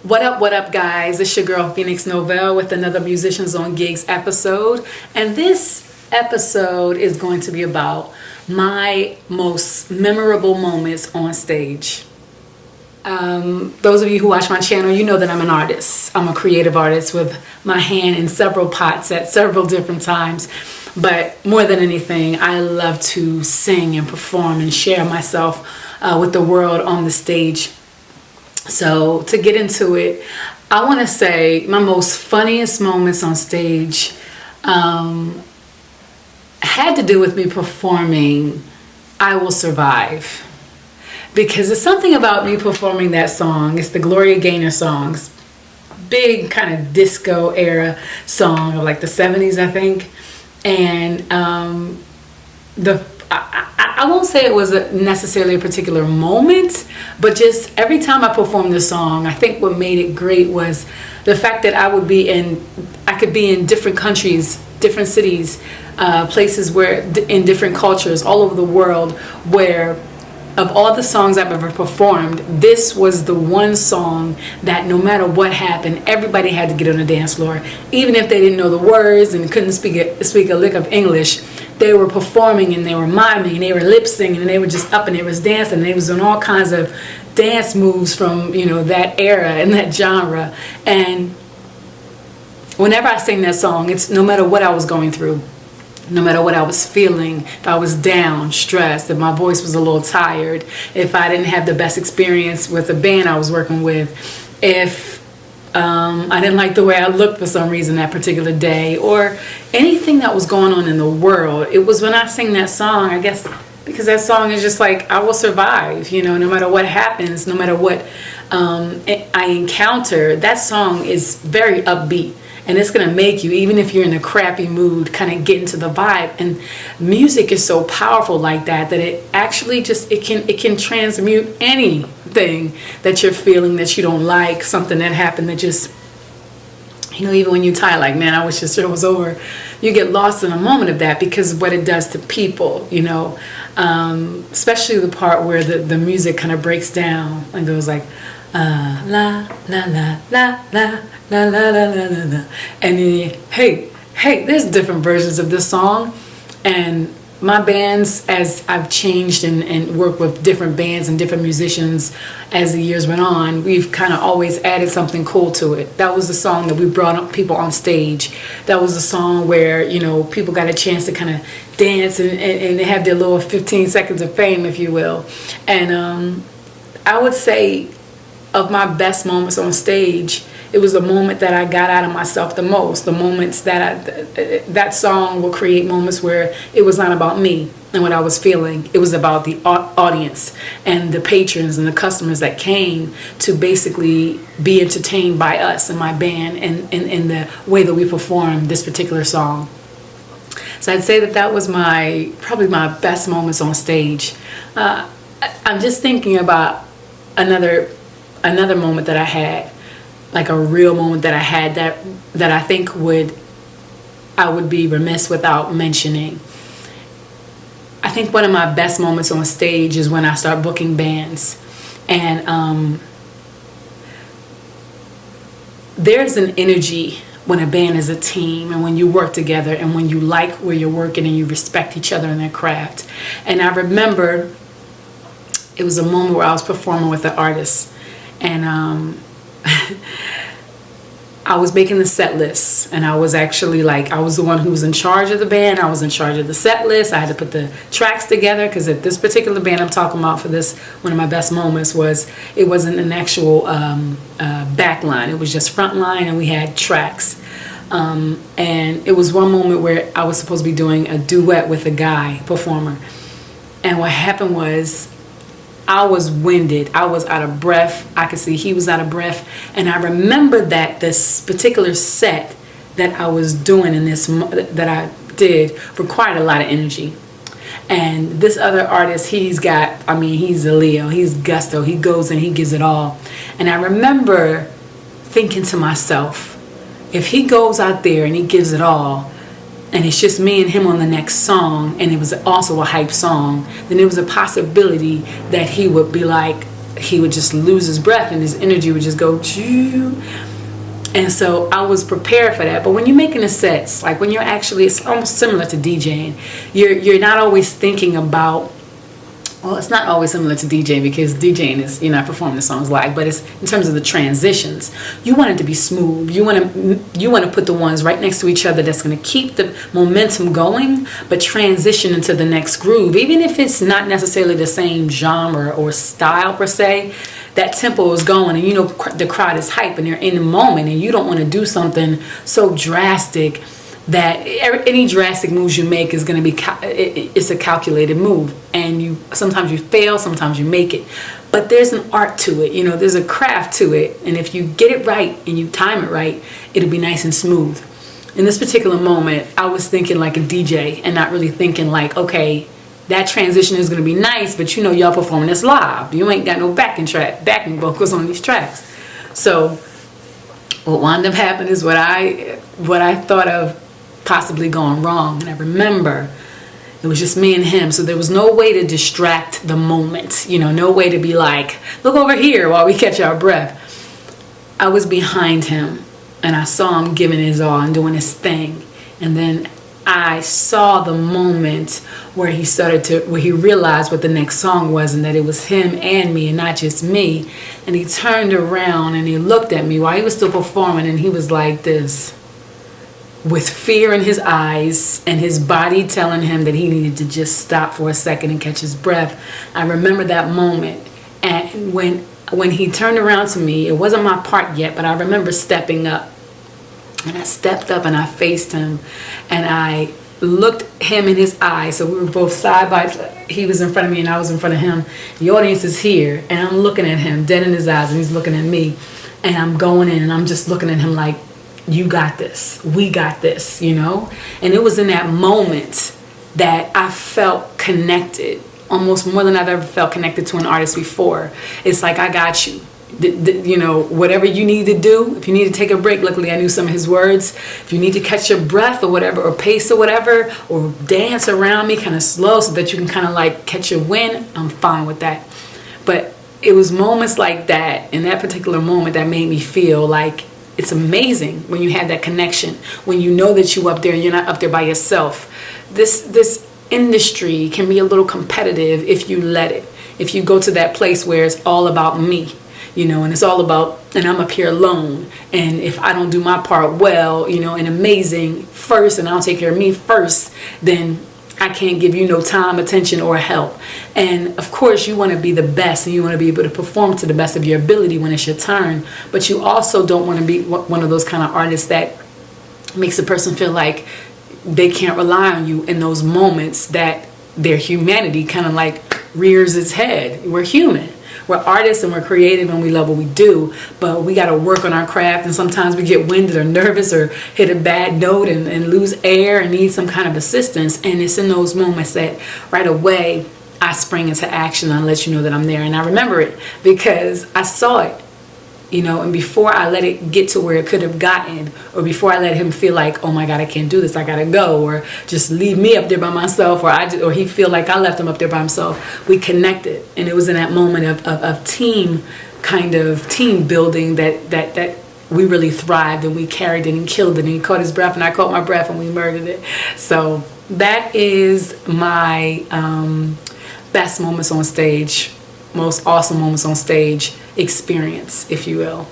What up, guys? It's your girl, Phoenix Novell, with another Musicians on Gigs episode. And this episode is going to be about my most memorable moments on stage. Those of you who watch my channel, you know that I'm an artist. I'm a creative artist with my hand in several pots at several different times. But more than anything, I love to sing and perform and share myself with the world on the stage. So to get into it, I want to say my most funniest moments on stage had to do with me performing I Will Survive. Because there's something about me performing that song. It's the Gloria Gaynor songs. Big kind of disco era song of like the 70s, I think. And I won't say it was necessarily a particular moment, but just every time I performed this song, I think what made it great was the fact that I could be in different countries, different cities, places where in different cultures all over the world, where of all the songs I've ever performed, this was the one song that no matter what happened, everybody had to get on the dance floor. Even if they didn't know the words and couldn't speak a lick of English, they were performing and they were miming and they were lip singing and they were just up and they was dancing and they was doing all kinds of dance moves from, that era and that genre. And whenever I sing that song, it's no matter what I was going through, no matter what I was feeling, if I was down, stressed, if my voice was a little tired, if I didn't have the best experience with the band I was working with, if I didn't like the way I looked for some reason that particular day, or anything that was going on in the world, it was when I sing that song, I guess, because that song is just like, I will survive, no matter what happens, no matter what I encounter. That song is very upbeat. And it's going to make you, even if you're in a crappy mood, kind of get into the vibe. And music is so powerful like that it actually just, it can transmute anything that you're feeling that you don't like, something that happened that just, even when you're tired, like, man, I wish this show was over. You get lost in a moment of that because of what it does to people, especially the part where the music kind of breaks down and goes like, la, la, la, la, la, la, la, la, la, la, la. And then, hey, there's different versions of this song. And my bands, as I've changed and worked with different bands and different musicians as the years went on, we've kind of always added something cool to it. That was the song that we brought up people on stage. That was the song where, people got a chance to kind of dance and have their little 15 seconds of fame, if you will. And I would say of my best moments on stage, it was the moment that I got out of myself the most. The moments that that song will create moments where it was not about me and what I was feeling. It was about the audience and the patrons and the customers that came to basically be entertained by us and my band and the way that we performed this particular song. So I'd say that was probably my best moments on stage. I'm just thinking about another moment that I had, like a real moment that I had that I think I would be remiss without mentioning. I think one of my best moments on stage is when I start booking bands. And there's an energy when a band is a team and when you work together and when you like where you're working and you respect each other in their craft. And I remember it was a moment where I was performing with an artist. And I was making the set list, and I was actually I was the one who was in charge of the band. I was in charge of the set list. I had to put the tracks together because at this particular band I'm talking about for this, one of my best moments it wasn't an actual back line. It was just front line, and we had tracks. And it was one moment where I was supposed to be doing a duet with a guy performer. And what happened was, I was winded. I was out of breath. I could see he was out of breath. And I remember that this particular set that I was doing that I did required a lot of energy. And this other artist, he's a Leo. He's gusto. He goes and he gives it all. And I remember thinking to myself, if he goes out there and he gives it all, and it's just me and him on the next song, and it was also a hype song, then there was a possibility that he would be like, he would just lose his breath and his energy would just go choo. And so I was prepared for that. But when you're making the sets, like when you're actually, it's almost similar to DJing. You're not always thinking about, well, it's not always similar to DJing because DJing is, you're not performing the songs live, but it's in terms of the transitions. You want it to be smooth. You want to put the ones right next to each other that's going to keep the momentum going, but transition into the next groove. Even if it's not necessarily the same genre or style per se, that tempo is going, and you know the crowd is hype and they're in the moment, and you don't want to do something so drastic that any drastic moves you make is going to be it's a calculated move, and you sometimes you fail, sometimes you make it, but there's an art to it, you know, there's a craft to it, and if you get it right and you time it right, it'll be nice and smooth. In this particular moment, I was thinking like a DJ and not really thinking like, okay, that transition is going to be nice, but you know y'all performing this live. You ain't got no backing vocals on these tracks. So what wound up happening is what I thought of possibly going wrong. And I remember it was just me and him, so there was no way to distract the moment. You know, no way to be like, look over here while we catch our breath. I was behind him and I saw him giving his all and doing his thing. And then I saw the moment where he realized what the next song was, and that it was him and me and not just me. And he turned around and he looked at me while he was still performing, and he was like this, with fear in his eyes and his body telling him that he needed to just stop for a second and catch his breath. I remember that moment. And when he turned around to me, it wasn't my part yet, but I remember stepping up. And I stepped up and I faced him and I looked him in his eyes. So we were both side by side. He was in front of me and I was in front of him. The audience is here and I'm looking at him dead in his eyes and he's looking at me. And I'm going in and I'm just looking at him like, you got this. We got this, you know? And it was in that moment that I felt connected, almost more than I've ever felt connected to an artist before. It's like, I got you. You know, whatever you need to do, if you need to take a break, luckily I knew some of his words, if you need to catch your breath or whatever, or pace or whatever, or dance around me kind of slow so that you can kind of like catch your wind, I'm fine with that. But it was moments like that, in that particular moment, that made me feel like it's amazing when you have that connection, when you know that you're up there and you're not up there by yourself. This industry can be a little competitive if you let it, if you go to that place where it's all about me. You know, and it's all about, and I'm up here alone, and if I don't do my part well, you know, and amazing first, and I'll take care of me first, then I can't give you no time, attention, or help. And of course you want to be the best, and you want to be able to perform to the best of your ability when it's your turn, but you also don't want to be one of those kind of artists that makes a person feel like they can't rely on you in those moments that their humanity kind of like rears its head. We're human. We're artists and we're creative and we love what we do, but we got to work on our craft, and sometimes we get winded or nervous or hit a bad note and lose air and need some kind of assistance. And it's in those moments that right away I spring into action and let you know that I'm there. And I remember it because I saw it, you know, and before I let it get to where it could have gotten, or before I let him feel like, oh my God, I can't do this, I gotta go, or just leave me up there by myself, or he feel like I left him up there by himself, we connected. And it was in that moment of team building that we really thrived, and we carried it and killed it, and he caught his breath and I caught my breath and we murdered it. So that is my best moments on stage, most awesome moments on stage experience, if you will.